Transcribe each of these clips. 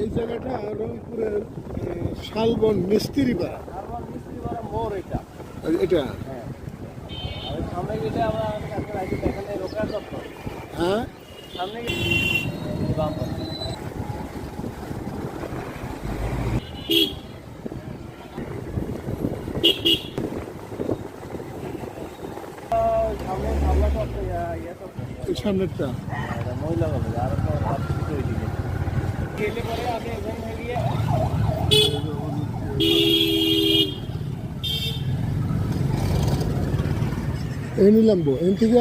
এই জায়গাটা রংপুরের শালবন মিস্ত্রিপাড়া। মোড় এটা। এটা হ্যাঁ, আর সামনে গেলে আমরা এখানে রোকার দপ্তর। হ্যাঁ, সামনে গেলে বাম পাশে। সামনে সামলা দপ্তর, ইয়ে দপ্তর। এই সামনেরটা মহিলা হবে আর ওইদিকে গেলে পরে আগে এখানে গিয়ে এই নিলাম এখান থেকে।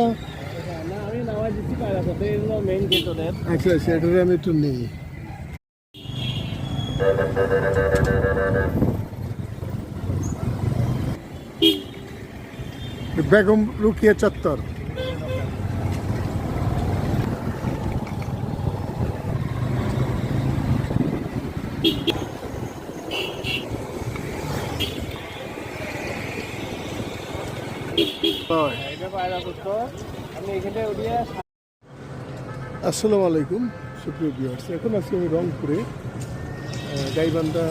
না, আমি নামাজ দিচ্ছি পায়রা সাথে, এগুলো মেইন গেট ওদের। আচ্ছা, সেটারে আমি একটু নেই। বেগম রুকিয়া চত্বর। এটা পায়রা দপ্তর। আমি এখানটায় উঠিয়ে আসসালামু আলাইকুম সুপ্রিয় ভিউয়ার্স, এখন আছি আমি রংপুরে গাইবান্ধা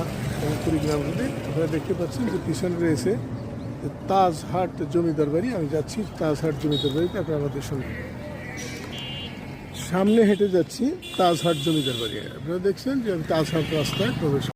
রংপুরি গ্রাম রোডে। আপনারা দেখতে পাচ্ছেন যে পিছনে রয়েছে তাজহাট জমিদার বাড়ি। আমি যাচ্ছি তাজহাট জমিদার বাড়িতে, আপনারা আমাদের সঙ্গে। সামনে হেঁটে যাচ্ছি তাজহাট জমিদার বাড়ি। আপনারা দেখছেন যে আমি তাজহাট রাস্তায় প্রবেশ